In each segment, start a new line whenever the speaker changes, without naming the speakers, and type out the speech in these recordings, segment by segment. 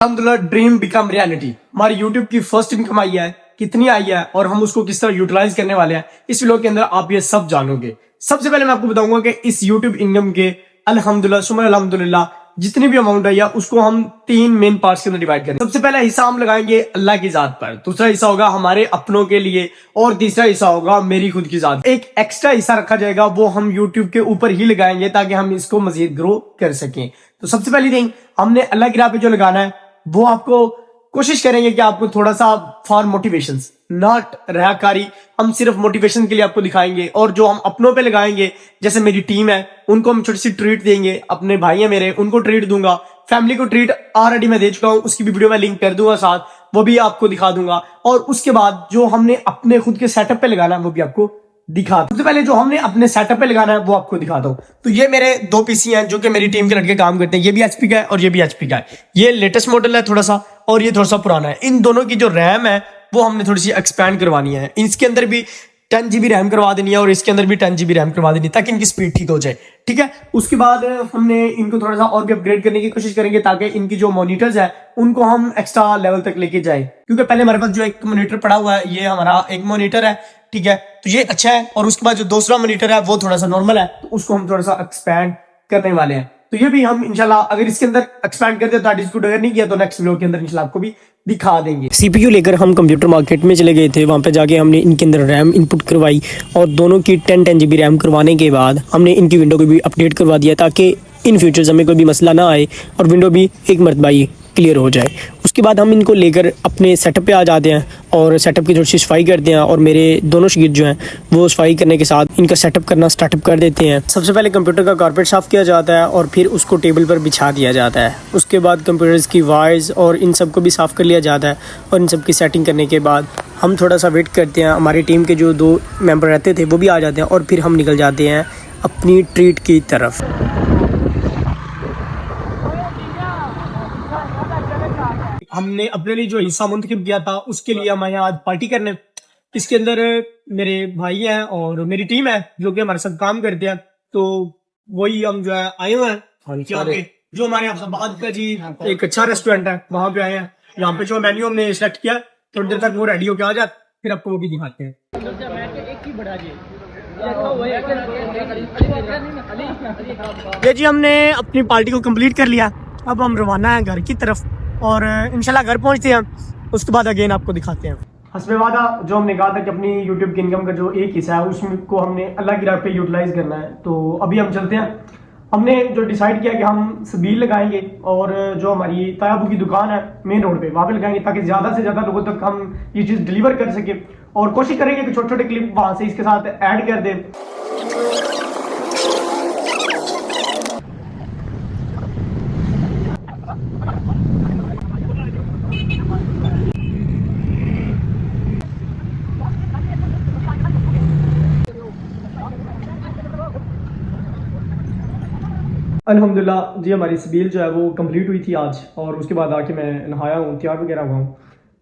अल्हम्दुलिल्लाह dream become reality. हमारी YouTube की फर्स्ट इनकम आई है, कितनी आई है और हम उसको किस तरह यूटिलाइज करने वाले हैं, इस वीडियो के अंदर आप ये सब जानोगे। सबसे पहले मैं आपको बताऊंगा कि इस यूट्यूब इनकम के अल्हम्दुलिल्लाह सुम्मा अल्हम्दुलिल्लाह जितनी भी अमाउंट है या उसको हम 3 मेन पार्ट्स के अंदर डिवाइड करें। सबसे पहला हिस्सा हम लगाएंगे अल्लाह की जात पर, दूसरा हिस्सा होगा हमारे अपनों के लिए और तीसरा हिस्सा होगा मेरी खुद की जात। एक एक्स्ट्रा हिस्सा रखा जाएगा, वो हम यूट्यूब के ऊपर ही लगाएंगे ताकि हम इसको मजीद ग्रो कर सकें। तो सबसे पहली थिंग हमने अल्लाह की राह पे जो लगाना है वो आपको कोशिश करेंगे कि आपको थोड़ा सा फॉर मोटिवेशन, नॉट रहाकारी, हम सिर्फ मोटिवेशन के लिए आपको दिखाएंगे। और जो हम अपनों पे लगाएंगे, जैसे मेरी टीम है उनको हम छोटी सी ट्रीट देंगे, अपने भाई हैं मेरे उनको ट्रीट दूंगा, फैमिली को ट्रीट ऑलरेडी मैं दे चुका हूं, उसकी भी वीडियो मैं लिंक कर दूंगा साथ, वो भी आपको दिखा दूंगा। और उसके बाद जो हमने अपने खुद के सेटअप पे लगाना है वो भी आपको दिखा। सबसे पहले जो हमने अपने सेटअप पे लगाना है वो आपको दिखाता हूँ। तो ये मेरे 2 पीसी हैं जो कि मेरी टीम के लड़के काम करते हैं। ये भी एचपी का है और ये भी एचपी का है। ये लेटेस्ट मॉडल है थोड़ा सा और ये थोड़ा सा पुराना है। इन दोनों की जो रैम है वो हमने थोड़ी सी एक्सपैंड करवानी है। इसके अंदर भी 10 GB रैम करवा देनी है और इसके अंदर भी 10 GB रैम करवा देनी है ताकि इनकी स्पीड ठीक हो जाए। ठीक है, उसके बाद हमने इनको थोड़ा सा और भी अपग्रेड करने की कोशिश करेंगे ताकि इनकी जो मॉनिटर्स है उनको हम एक्स्ट्रा लेवल तक लेके जाए। क्योंकि पहले हमारे पास जो एक मॉनिटर पड़ा हुआ है, ये हमारा एक मॉनिटर है, ठीक है, तो ये अच्छा है। और उसके बाद जो दूसरा मॉनिटर है वो थोड़ा सा नॉर्मल है, तो उसको हम थोड़ा सा एक्सपैंड करने वाले हैं। तो ये भी हम इंशाल्लाह अगर इसके अंदर एक्सपैंड कर दे तो डिस्प्यूट अगर नहीं किया तो नेक्स्ट वीडियो के अंदर इंशाल्लाह आपको भी दिखा देंगे।
सीपीयू लेकर हम कंप्यूटर मार्केट में चले गए थे। वहाँ पे जाके हमने इनके अंदर रैम इनपुट करवाई और दोनों की 10 GB रैम करवाने के बाद हमने इनकी विंडो को भी अपडेट करवा दिया ताकि इन फ्यूचर्स हमें कोई भी मसला ना आए और विंडो भी एक मरतबा ही क्लियर हो जाए। उसके बाद हम इनको लेकर अपने सेटअप पे आ जाते हैं और सेटअप की थोड़ी सी सफाई करते हैं। और मेरे दोनों शागिर्द जो हैं वो सफाई करने के साथ इनका सेटअप करना स्टार्टअप कर देते हैं। सबसे पहले कंप्यूटर का कारपेट साफ़ किया जाता है और फिर उसको टेबल पर बिछा दिया जाता है। उसके बाद कंप्यूटर्स की वायर्स और इन सब को भी साफ़ कर लिया जाता है। और इन सब की सेटिंग करने के बाद हम थोड़ा सा वेट करते हैं। हमारी टीम के जो 2 मेम्बर रहते थे वो भी आ जाते हैं और फिर हम निकल जाते हैं अपनी ट्रीट की तरफ।
हमने अपने लिए जो हिस्सा मुंतखब किया था उसके लिए हम आए आज पार्टी करने। इसके अंदर मेरे भाई हैं और मेरी टीम है जो कि हमारे साथ काम करते हैं। तो वही हम जो है आए हुए हैं यहाँ पे, जो हमारे अहमदाबाद का जी एक अच्छा रेस्टोरेंट है वहां पे आए हैं। यहाँ पे जो मेन्यू हमने सिलेक्ट किया, थोड़ी देर तक वो रेडी होके आ जाए फिर आपको वो भी दिखाते हैं। ये जी हमने अपनी पार्टी को कंप्लीट कर लिया, अब हम रवाना है घर की तरफ और इंशाल्लाह घर पहुंचते हैं। उसके बाद अगेन आपको दिखाते हैं। हस्बे वादा जो हमने कहा था कि अपनी यूट्यूब की इनकम का जो एक हिस्सा है उसको हमने अल्लाह की राह पे यूटिलाइज करना है। तो अभी हम चलते हैं। हमने जो डिसाइड किया कि हम सबील लगाएंगे और जो हमारी तायाबू की दुकान है मेन रोड पे वहाँ पे लगाएंगे ताकि ज़्यादा से ज़्यादा लोगों तक हम ये चीज़ डिलीवर कर सके। और कोशिश करेंगे कि छोटे छोटे क्लिप वहाँ से इसके साथ ऐड कर दें। अल्हम्दुलिल्लाह जी हमारी सबील जो है वो कंप्लीट हुई थी आज और उसके बाद आके मैं नहाया हूँ, तैयार वगैरह हुआ हूँ।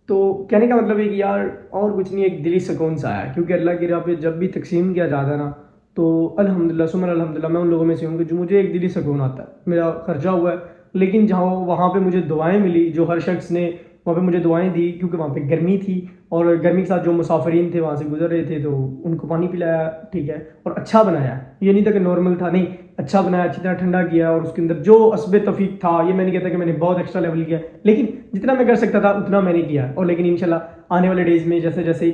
तो कहने का मतलब है कि यार और कुछ नहीं, एक दिली सुकून सा आया। क्योंकि अल्लाह की राह पे जब भी तकसीम किया जाता है ना तो अल्हम्दुलिल्लाह सुमन अल्हम्दुलिल्लाह मैं उन लोगों में से हूँ कि जो मुझे एक दिली सुकून आता है। मेरा खर्चा हुआ है लेकिन जहाँ वहाँ पर मुझे दुआएँ मिली, जो हर शख्स ने वहाँ पे मुझे दुआएं दी, क्योंकि वहाँ पे गर्मी थी और गर्मी के साथ जो मुसाफिरीन थे वहाँ से गुजर रहे थे तो उनको पानी पिलाया, ठीक है, और अच्छा बनाया। ये नहीं था कि नॉर्मल था, नहीं, अच्छा बनाया, अच्छी तरह ठंडा किया। और उसके अंदर जो असबे तफीक था, ये मैंने कहता कि मैंने बहुत एक्स्ट्रा लेवल किया, लेकिन जितना मैं कर सकता था उतना मैंने किया। और लेकिन इंशाल्लाह आने वाले डेज में जैसे जैसे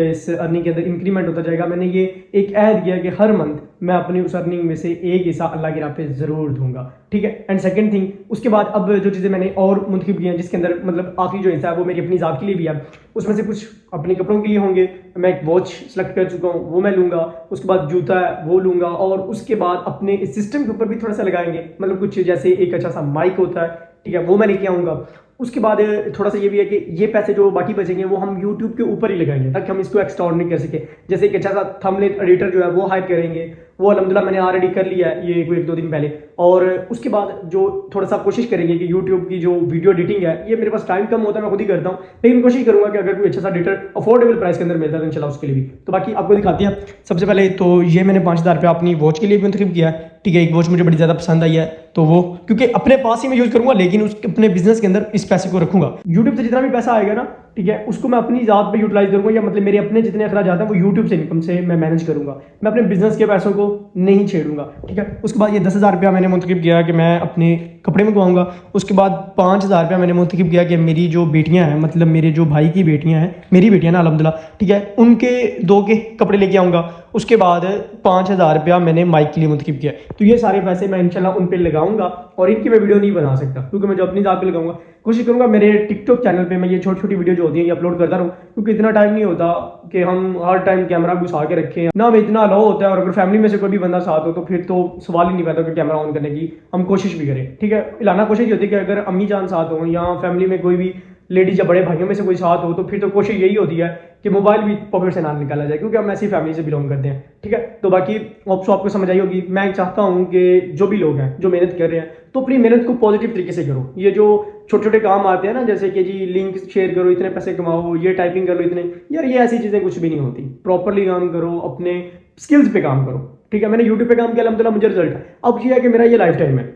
इस अर्निंग के अंदर इंक्रीमेंट होता जाएगा, मैंने ये एक ऐड किया कि हर मंथ मैं अपनी उस अर्निंग में से एक हिस्सा अल्लाह की राह पे ज़रूर दूंगा, ठीक है। एंड सेकंड थिंग, उसके बाद अब जो चीज़ें मैंने और मुंतखब की हैं जिसके अंदर मतलब आखिरी जो हिस्सा है वो मेरी अपनी ज़ात के लिए भी है। उसमें से कुछ अपने कपड़ों के लिए होंगे, मैं एक वॉच सेलेक्ट कर चुका हूँ वो मैं लूँगा। उसके बाद जूता है वो लूँगा और उसके बाद अपने इस सिस्टम के ऊपर भी थोड़ा सा लगाएंगे, मतलब कुछ जैसे एक अच्छा सा माइक होता है, ठीक है, वो मैं लेके आऊँगा। उसके बाद थोड़ा सा ये भी है कि ये पैसे जो बाकी बचेंगे वो हम YouTube के ऊपर ही लगाएंगे ताकि हम इसको एक्सटॉर्ड नहीं कर सके। जैसे एक अच्छा सा थंबनेल एडिटर जो है वो हायर करेंगे, वो अल्हम्दुलिल्लाह मैंने ऑलरेडी कर लिया है ये 1-2 दिन पहले। और उसके बाद जो थोड़ा सा कोशिश करेंगे कि YouTube की जो वीडियो एडिटिंग है, ये मेरे पास टाइम कम होता है, मैं खुद ही करता हूँ, लेकिन कोशिश करूँगा कि अगर कोई अच्छा सा एडिटर अफोर्डेबल प्राइस के अंदर मिलता है तो इंशाल्लाह उसके लिए भी। तो बाकी आपको दिखाते हैं। सबसे पहले तो ये मैंने 5000 रुपया अपनी वॉच के लिए भी मुंतखब किया है। ठीक है, एक वॉच मुझे बड़ी ज़्यादा पसंद आई है, तो वो क्योंकि अपने पास ही मैं यूज़ करूंगा, लेकिन उस अपने बिजनेस के अंदर इस पैसे को रखूंगा। यूट्यूब से जितना भी पैसा आएगा ना, ठीक है, उसको मैं अपनी ज़ात पे यूटिलाइज करूंगा, या मतलब मेरे अपने जितने अखराजात हैं वो यूट्यूब से इनकम से मैं मैनेज करूंगा। मैं अपने बिजनेस के पैसों को नहीं छेड़ूंगा, ठीक है। उसके बाद ये 10,000 रुपया मैंने मुंतखब किया कि मैं अपने कपड़े मंगवाऊंगा। उसके बाद 5,000 रुपया मैंने मुंतखब किया कि मेरी जो बेटियां हैं, मतलब मेरे जो भाई की बेटियां हैं, मेरी बेटियां ना अल्हम्दुलिल्लाह, ठीक है, उनके 2 के कपड़े लेके आऊँगा। उसके बाद 5,000 रुपया मैंने माइक के लिए मुंतखब किया। तो ये सारे पैसे मैं इंशाल्लाह उन पे लगाऊंगा, और इनकी मैं वीडियो नहीं बना सकता क्योंकि मैं जो अपनी ज़ात पे लगाऊंगा, कोशिश करूंगा मेरे टिकटॉक चैनल पे मैं ये छोटी छोटी वीडियो जो होती है ये अपलोड करता रहूँ, क्योंकि इतना टाइम नहीं होता कि हम हर टाइम कैमरा घुसा के रखें ना, हमें इतना अलाउ होता है। और अगर फैमिली में से कोई भी बंदा साथ हो तो फिर तो सवाल ही नहीं पैदा कि कैमरा ऑन करने की हम कोशिश भी करें, ठीक है। लाना कोशिश ये होती है कि अगर अम्मी जान साथ हो या फैमिली में कोई भी लेडीज या बड़े भाइयों में से कोई साथ हो, तो फिर तो कोशिश यही होती है कि मोबाइल भी पॉकेट से ना निकाला जाए, क्योंकि हम ऐसी फैमिली से बिलोंग करते हैं, ठीक है। तो बाकी आपको समझ आई होगी। मैं चाहता हूँ कि जो भी लोग हैं जो मेहनत कर रहे हैं, तो अपनी मेहनत को पॉजिटिव तरीके से करो। ये जो छोटे छोटे काम आते हैं ना, जैसे कि जी लिंक शेयर करो, इतने पैसे कमाओ, ये टाइपिंग कर लो इतने, यार ये ऐसी चीज़ें कुछ भी नहीं होती। प्रॉपरली काम करो, अपने स्किल्स पे काम करो, ठीक है। मैंने यूट्यूब पे काम किया, अल्हम्दुलिल्लाह मुझे रिजल्ट है। अब ये है कि मेरा ये लाइफ टाइम है,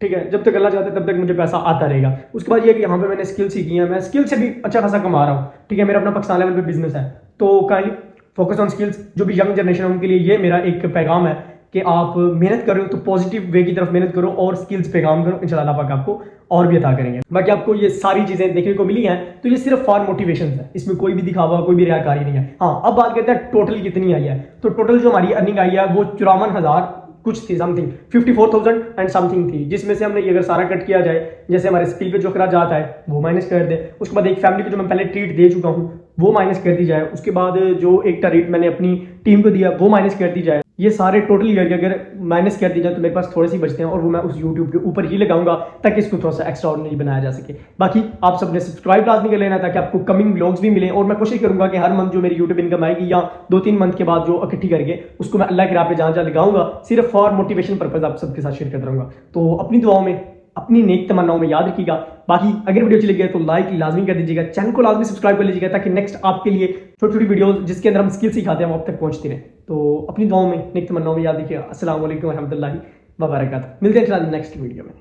ठीक है, जब तक अल्लाह चाहता है तब तक मुझे पैसा आता रहेगा। उसके बाद ये कि यहाँ पे मैंने स्किल सीखी है, मैं स्किल से भी अच्छा खासा कमा रहा हूँ, ठीक है। मेरा अपना पाकिस्तान लेवल पे बिजनेस है, तो काइंडली फोकस ऑन स्किल्स। जो भी यंग जनरेशन है उनके लिए ये मेरा एक पैगाम है कि आप मेहनत करो तो पॉजिटिव वे की तरफ मेहनत करो और स्किल्स पे काम करो, इंशाल्लाह पाक आपको और भी अता करेंगे। बाकी आपको ये सारी चीजें देखने को मिली हैं, तो ये सिर्फ फॉर मोटिवेशन है, इसमें कोई भी दिखावा, कोई भी रियाकारी नहीं है। हाँ, अब बात करते हैं टोटल कितनी आई है। तो टोटल जो हमारी अर्निंग आई है वो 54,000 कुछ थी, समथिंग 54,000 एंड समथिंग थी, जिसमें से हमने ये अगर सारा कट किया जाए, जैसे हमारे स्किल पे जो अखराजात है वो माइनस कर दे, उसके बाद एक फैमिली को जो मैं पहले ट्रीट दे चुका हूँ वो माइनस कर दी जाए, उसके बाद जो एक ट्रीट मैंने अपनी टीम को दिया वो माइनस कर दी जाए, ये सारे टोटल ईयर अगर माइनस कर दी जाए तो मेरे पास थोड़े से बचते हैं, और वो मैं उस यूट्यूब के ऊपर ही लगाऊंगा ताकि इसको थोड़ा सा एक्स्ट्रा ऑर्डिनरी बनाया जा सके। बाकी आप सबने सब्सक्राइब लाजमी कर लेना ताकि आपको कमिंग व्लॉग्स भी मिले, और मैं कोशिश करूंगा कि हर मंथ जो मेरी यूट्यूब इनकम आएगी या 2-3 मंथ के बाद जो इकट्ठी करके उसको मैं अल्लाह की राह पे जहाँ जहाँ लगाऊंगा, सिर्फ फॉर मोटिवेशन पर्पज आप सबके साथ शेयर करता रहूंगा। तो अपनी दुआओं में, अपनी नेक तमन्नाओं में याद रखिएगा। बाकी अगर वीडियो अच्छी लगी है तो लाइक लाजमी कर दीजिएगा, चैनल को लाजमी सब्सक्राइब कर लीजिएगा ताकि नेक्स्ट आपके लिए छोटी छोटी वीडियोस जिसके अंदर हम स्किल सिखाते हैं वो आप तक पहुंचती रहे। तो अपनी दुआओं में, नेक तमन्नाओं में याद रखिएगा। अस्सलाम वालेकुम रहमतुल्लाहि व बरकातहू। मिलते हैं नेक्स्ट वीडियो में।